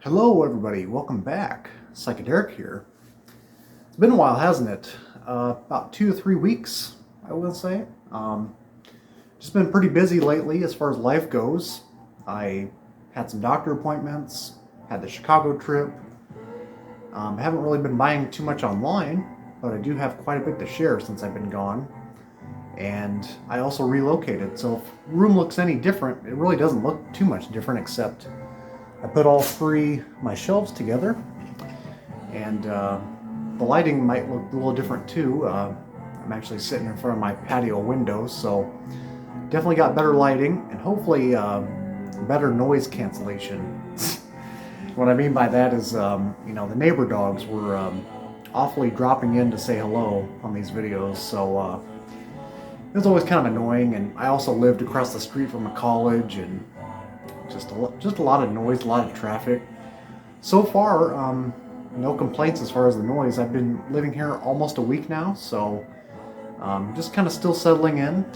Hello everybody, welcome back. Psychedelic here. It's been a while, hasn't it? About 2 or 3 weeks, I will say. Just been pretty busy lately as far as life goes. I had some doctor appointments, had the Chicago trip. Haven't really been buying too much online, but I do have quite a bit to share since I've been gone. And I also relocated, so if the room looks any different, it really doesn't look too much different, except I put all three my shelves together, and the lighting might look a little different too. I'm actually sitting in front of my patio window, so definitely got better lighting and hopefully better noise cancellation. What I mean by that is, the neighbor dogs were awfully dropping in to say hello on these videos, so it was always kind of annoying. And I also lived across the street from a college, and just a lot of noise, a lot of traffic. So far, no complaints as far as the noise. I've been living here almost a week now, so just kind of still settling in.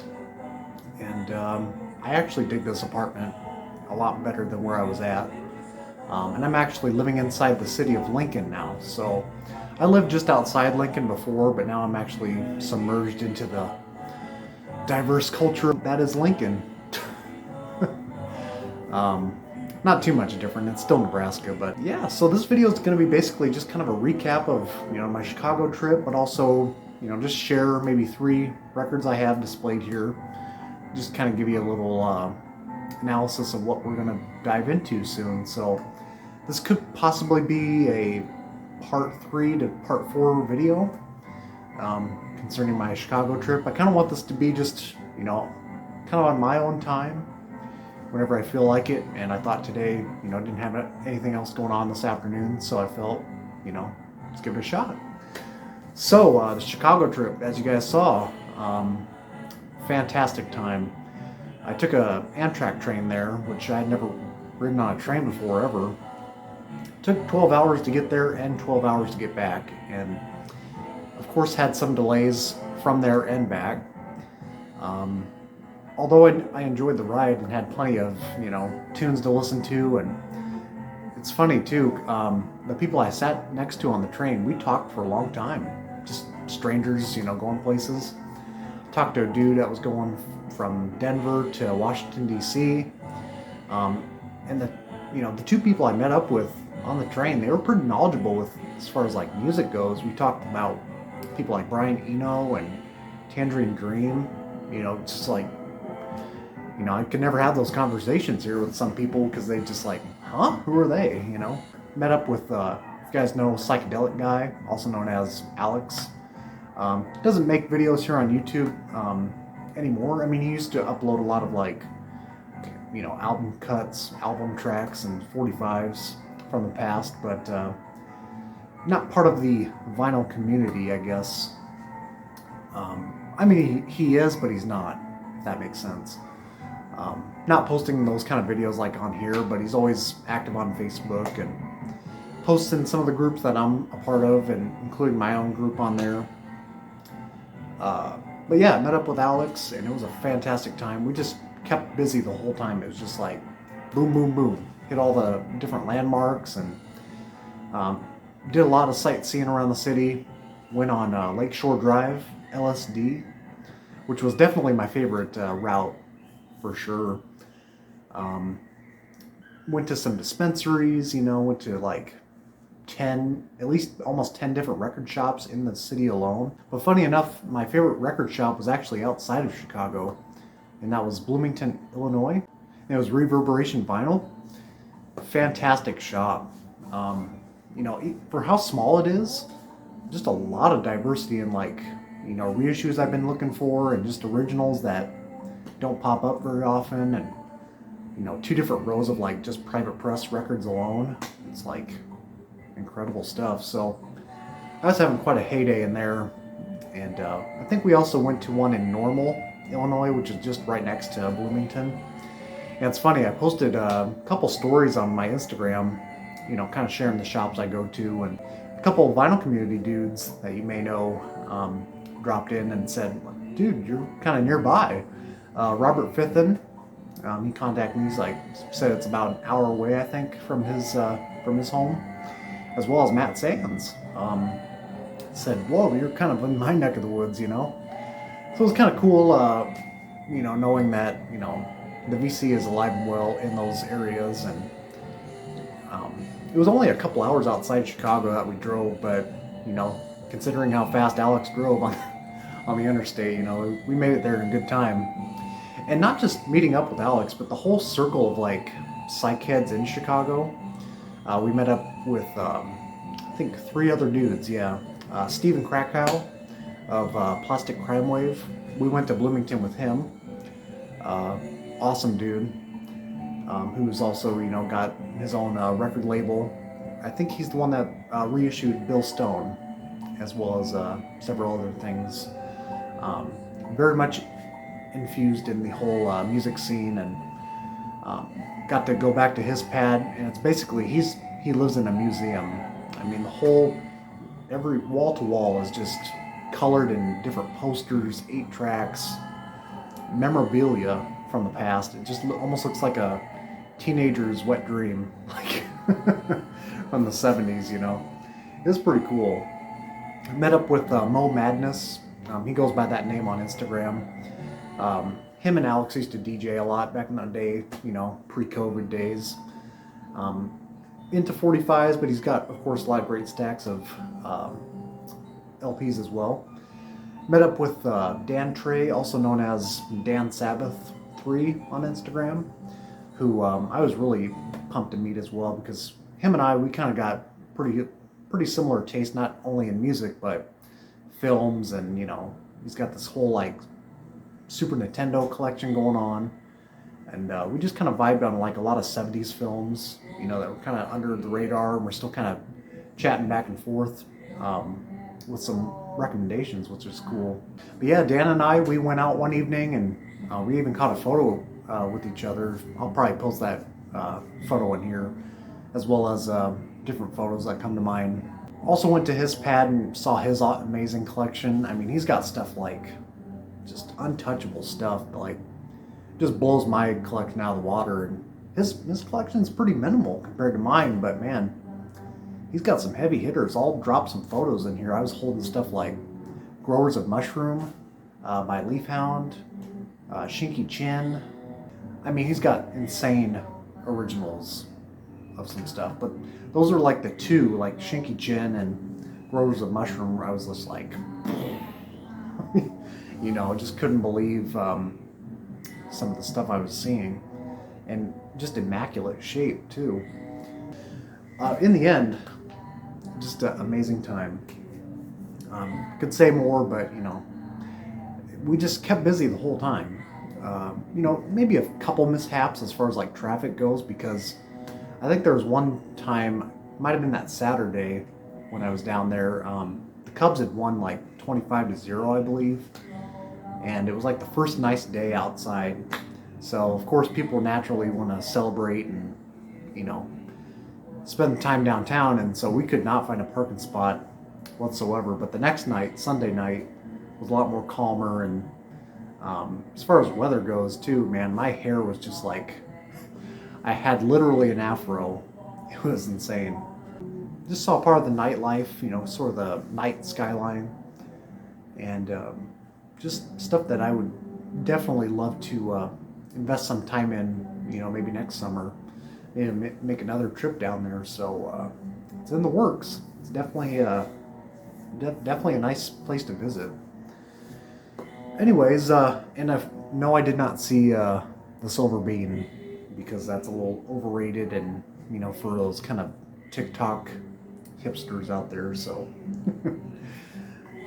And I actually dig this apartment a lot better than where I was at. And I'm actually living inside the city of Lincoln now. So I lived just outside Lincoln before, but now I'm actually submerged into the diverse culture that is Lincoln. Not too much different. It's still Nebraska, but yeah. So this video is going to be basically just kind of a recap of my Chicago trip, but also just share maybe 3 records I have displayed here. Just kind of give you a little analysis of what we're going to dive into soon. So this could possibly be a part 3 to part 4 video concerning my Chicago trip. I kind of want this to be just kind of on my own time, whenever I feel like it. And I thought today, didn't have anything else going on this afternoon, so I felt, let's give it a shot. So the Chicago trip, as you guys saw, fantastic time. I took a Amtrak train there, which I'd never ridden on a train before ever. It took 12 hours to get there and 12 hours to get back, and of course had some delays from there and back. Although I enjoyed the ride and had plenty of, tunes to listen to. And it's funny too, the people I sat next to on the train, we talked for a long time. Just strangers, going places. Talked to a dude that was going from Denver to Washington, D.C. And the 2 people I met up with on the train, they were pretty knowledgeable with, as far as like music goes. We talked about people like Brian Eno and Tangerine Dream, just like, I could never have those conversations here with some people because they just like, huh? Who are they? Met up with, if you guys know, Psychedelic Guy, also known as Alex. Doesn't make videos here on YouTube anymore. I mean, he used to upload a lot of like, album cuts, album tracks, and 45s from the past, but not part of the vinyl community, I guess. I mean, he is, but he's not, if that makes sense. Not posting those kind of videos like on here, but he's always active on Facebook and posts in some of the groups that I'm a part of, and including my own group on there. But yeah, I met up with Alex, and it was a fantastic time. We just kept busy the whole time. It was just like boom, boom, boom. Hit all the different landmarks, and did a lot of sightseeing around the city. Went on Lakeshore Drive, LSD, which was definitely my favorite route for sure. Went to some dispensaries, went to like 10, at least almost 10 different record shops in the city alone. But funny enough, my favorite record shop was actually outside of Chicago, and that was Bloomington, Illinois. And it was Reverberation Vinyl. Fantastic shop. For how small it is, just a lot of diversity in like, reissues I've been looking for, and just originals that don't pop up very often, and 2 different rows of like just private press records alone. It's like incredible stuff. So I was having quite a heyday in there. And I think we also went to one in Normal, Illinois, which is just right next to Bloomington. And it's funny, I posted a couple stories on my Instagram, kind of sharing the shops I go to, and a couple of vinyl community dudes that you may know dropped in and said, dude, you're kind of nearby. Robert Fithen He contacted me. He's like said it's about an hour away, I think, from his home, as well as Matt Sands. Said, "Whoa, you're kind of in my neck of the woods, you know." So it was kind of cool, knowing that the VC is alive and well in those areas, and it was only a couple hours outside Chicago that we drove, but considering how fast Alex drove on the interstate, we made it there in good time. And not just meeting up with Alex, but the whole circle of like psych heads in Chicago. We met up with I think 3 other dudes. Yeah, Stephen Krakow of Plastic Crime Wave. We went to Bloomington with him. Awesome dude. Who's also got his own record label. I think he's the one that reissued Bill Stone, as well as several other things. Very much infused in the whole music scene, and got to go back to his pad, and it's basically he lives in a museum. I mean, every wall to wall is just colored in different posters, 8 tracks, memorabilia from the past. It just almost looks like a teenager's wet dream, like from the 70s. It's pretty cool. I met up with Mo Madness. He goes by that name on Instagram. Him and Alex used to DJ a lot back in the day, pre-COVID days. Into 45s, but he's got, of course, a lot of great stacks of LPs as well. Met up with Dan Trey, also known as Dan Sabbath 3 on Instagram, who I was really pumped to meet as well, because him and we kind of got pretty similar taste, not only in music but films, and he's got this whole like Super Nintendo collection going on, and we just kind of vibed on like a lot of 70s films, that were kind of under the radar, and we're still kind of chatting back and forth with some recommendations, which is cool. But yeah, Dan and we went out one evening, and we even caught a photo with each other. I'll probably post that photo in here, as well as different photos that come to mind. Also went to his pad and saw his amazing collection. I mean, he's got stuff like just untouchable stuff, like just blows my collection out of the water. And his collection's pretty minimal compared to mine, but man, he's got some heavy hitters. I'll drop some photos in here. I was holding stuff like Growers of Mushroom by Leafhound, Shinky Chin. I mean, he's got insane originals of some stuff, but those are like the two, like Shinky Chin and Growers of Mushroom, where I was just like, just couldn't believe some of the stuff I was seeing, and just immaculate shape too. In the end, just an amazing time. Could say more, but we just kept busy the whole time. Maybe a couple mishaps as far as like traffic goes, because I think there was one time, might have been that Saturday when I was down there, the Cubs had won like 25-0, I believe, and it was like the first nice day outside, so of course people naturally want to celebrate and spend time downtown, and so we could not find a parking spot whatsoever. But the next night, Sunday night, was a lot more calmer, and as far as weather goes too, man, my hair was just like, I had literally an afro. It was insane. Just saw part of the nightlife, sort of the night skyline, and just stuff that I would definitely love to invest some time in, maybe next summer, maybe make another trip down there. So it's in the works. It's definitely definitely a nice place to visit. Anyways, and I did not see the Silver Bean, because that's a little overrated, and for those kind of TikTok hipsters out there. So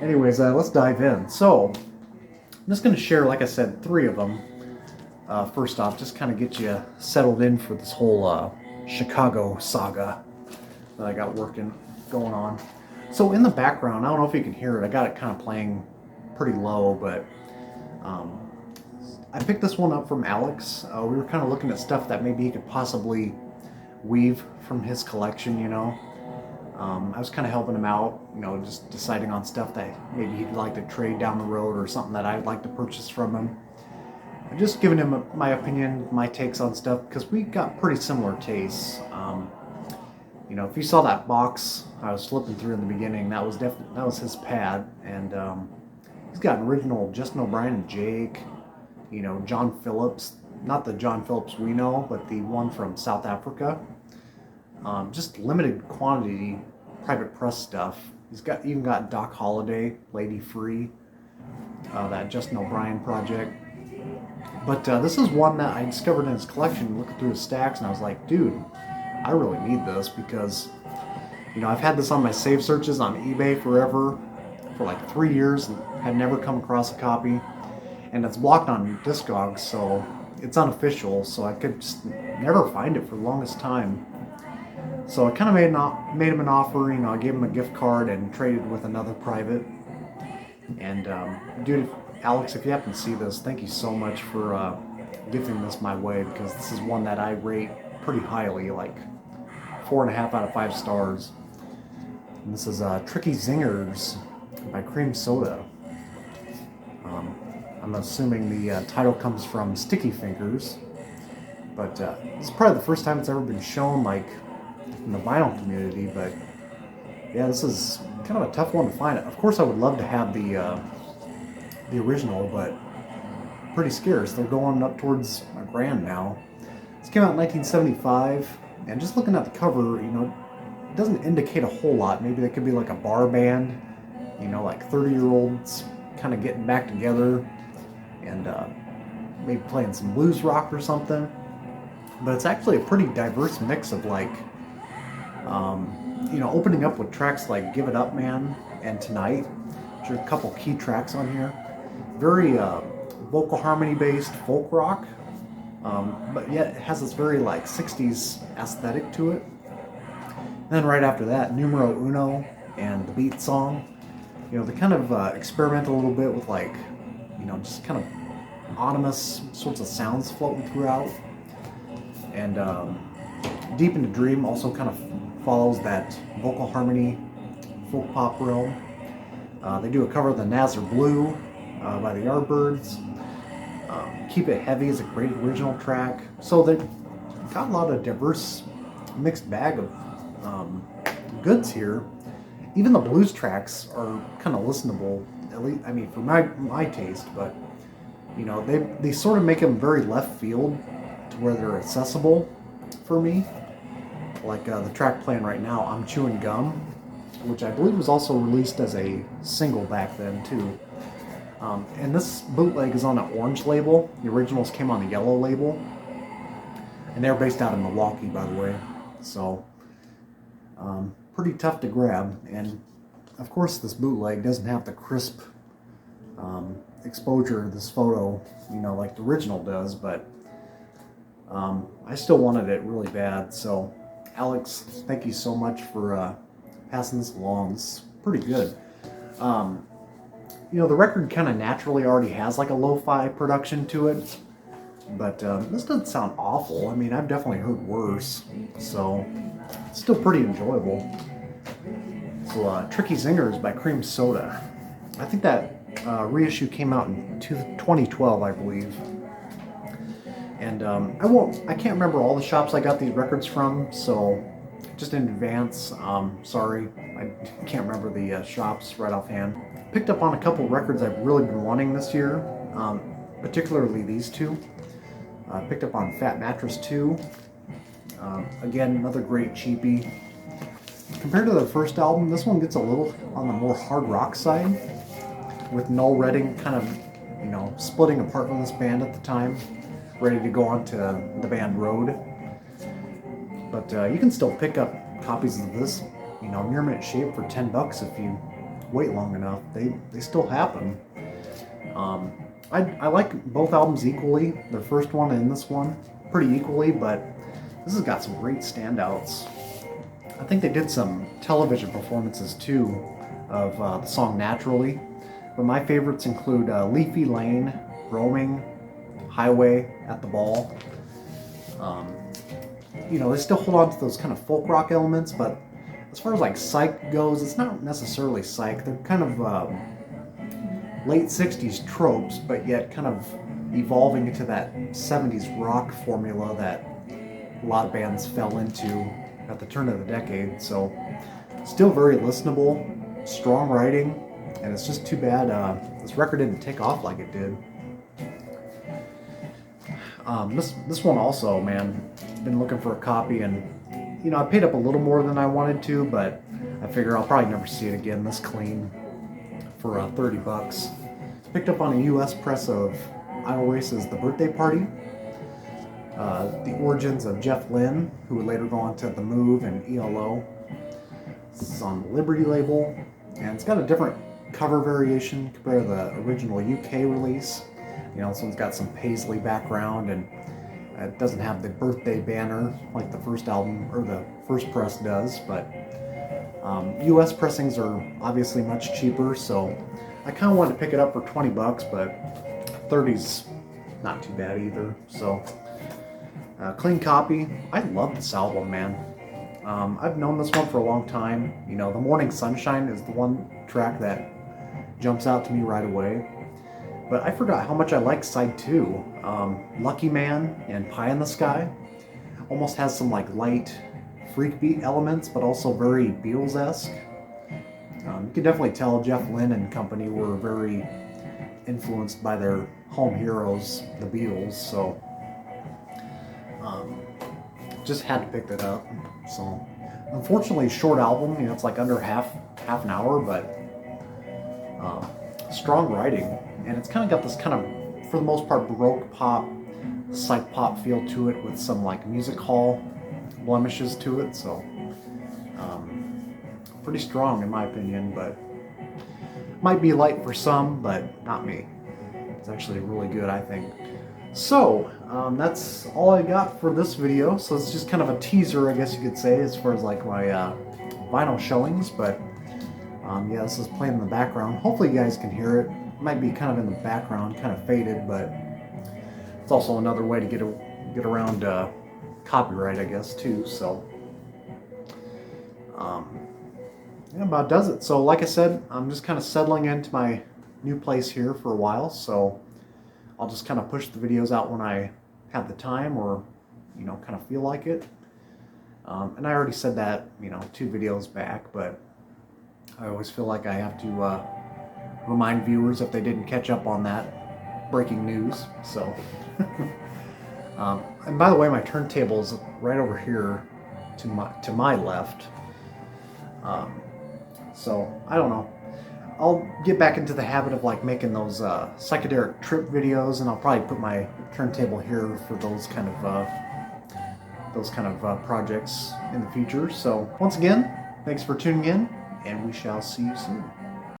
anyways, let's dive in. So I'm just going to share, like I said, 3 of them. First off, just kind of get you settled in for this whole Chicago saga that I got going on. So in the background, I don't know if you can hear it, I got it kind of playing pretty low, but I picked this one up from Alex. We were kind of looking at stuff that maybe he could possibly weave from his collection, I was kind of helping him out, just deciding on stuff that maybe he'd like to trade down the road, or something that I'd like to purchase from him. just giving him my opinion, my takes on stuff, because we got pretty similar tastes. If you saw that box I was flipping through in the beginning, that was his pad, and he's got an original Justin O'Brien and Jake, John Phillips, not the John Phillips we know, but the one from South Africa. Just limited quantity private press stuff. He's even got Doc Holliday, Lady Free, that Justin O'Brien project. But this is one that I discovered in his collection, looking through his stacks, and I was like, dude, I really need this because, I've had this on my save searches on eBay forever, for like 3 years, and had never come across a copy. And it's blocked on Discogs, so it's unofficial, so I could just never find it for the longest time. So I kind of made him an offer, I gave him a gift card and traded with another private. And dude, Alex, if you happen to see this, thank you so much for giving this my way, because this is one that I rate pretty highly, like 4.5 out of 5 stars. And this is Tricky Zingers by Cream Soda. I'm assuming the title comes from Sticky Fingers, but this is probably the first time it's ever been shown, like, in the vinyl community. But yeah, this is kind of a tough one to find. Of course, I would love to have the original, but pretty scarce. They're going up towards $1,000 now. This came out in 1975, and just looking at the cover, it doesn't indicate a whole lot. Maybe they could be like a bar band, like 30-year-olds kind of getting back together and maybe playing some blues rock or something. But it's actually a pretty diverse mix of like, opening up with tracks like Give It Up Man and Tonight, which are a couple key tracks on here. Very vocal harmony based folk rock, but yet it has this very like 60s aesthetic to it. And then right after that, Numero Uno and the Beat Song. They kind of experiment a little bit with like, just kind of ominous sorts of sounds floating throughout. And Deep into Dream also kind of follows that vocal harmony folk pop realm. They do a cover of the Nazar Blue by the Yardbirds. Keep It Heavy is a great original track. So they've got a lot of diverse mixed bag of goods here. Even the blues tracks are kind of listenable, at least, I mean, for my taste, but they sort of make them very left field to where they're accessible for me. Like the track playing right now, I'm Chewing Gum, which I believe was also released as a single back then too. And this bootleg is on an orange label. The originals came on the yellow label. And they're based out of Milwaukee, by the way. So, pretty tough to grab. And, of course, this bootleg doesn't have the crisp exposure of this photo, like the original does. But I still wanted it really bad. So, Alex, thank you so much for passing this along. It's pretty good. The record kind of naturally already has like a lo-fi production to it, but this doesn't sound awful. I mean, I've definitely heard worse, so it's still pretty enjoyable. So Tricky Zingers by Cream Soda. I think that reissue came out in 2012, I believe. And I can't remember all the shops I got these records from, so just in advance, sorry, I can't remember the shops right offhand. Picked up on a couple records I've really been wanting this year, particularly these two. Picked up on Fat Mattress 2. Again, another great cheapie. Compared to the first album, this one gets a little on the more hard rock side, with Noel Redding kind of, splitting apart from this band at the time, ready to go on to the band Road. But you can still pick up copies of this, near mint shape for $10 if you wait long enough. They still happen. I like both albums equally, the first one and this one, pretty equally, but this has got some great standouts. I think they did some television performances too of the song Naturally, but my favorites include Leafy Lane, Roaming, Highway, At the Ball. They still hold on to those kind of folk rock elements, but as far as like psych goes, it's not necessarily psych. They're kind of late 60s tropes, but yet kind of evolving into that 70s rock formula that a lot of bands fell into at the turn of the decade. So still very listenable, strong writing, and it's just too bad this record didn't take off like it did. This one also, man, been looking for a copy, and you know, I paid up a little more than I wanted to, but I figure I'll probably never see it again this clean for $30. It's picked up on a U.S. press of Idle Race's The Birthday Party. The origins of Jeff Lynne, who would later go on to The Move and ELO. This is on the Liberty label, and it's got a different cover variation compared to the original UK release. You know, this one's got some paisley background, and it doesn't have the birthday banner like the first album or the first press does, but US pressings are obviously much cheaper, so I kind of wanted to pick it up for $20, but 30's not too bad either. So clean copy. I love this album, man. I've known this one for a long time. You know, The Morning Sunshine is the one track that jumps out to me right away. But I forgot how much I like side 2. Lucky Man and Pie in the Sky almost has some like light freak beat elements, but also very Beatles-esque. You can definitely tell Jeff Lynne and company were very influenced by their home heroes, the Beatles, so just had to pick that up. So unfortunately, short album, you know, it's like under half an hour, but strong writing, and it's kind of got this kind of, for the most part, Baroque pop, psych pop feel to it with some like music hall blemishes to it, so pretty strong in my opinion, but might be light for some, but not me. It's actually really good, I think. So that's all I got for this video. So it's just kind of a teaser, I guess you could say, as far as like my vinyl showings, but yeah, this is playing in the background. Hopefully you guys can hear it. It might be kind of in the background, kind of faded, but it's also another way to get around copyright, I guess, too. So yeah, about does it. So like I said, I'm just kind of settling into my new place here for a while, so I'll just kind of push the videos out when I have the time, or you know, kind of feel like it. And I already said that, you know, 2 videos back, but I always feel like I have to remind viewers if they didn't catch up on that breaking news. So and by the way, my turntable's right over here to my left. So I don't know. I'll get back into the habit of like making those psychedelic trip videos, and I'll probably put my turntable here for those kind of projects in the future. So once again, thanks for tuning in, and we shall see you soon.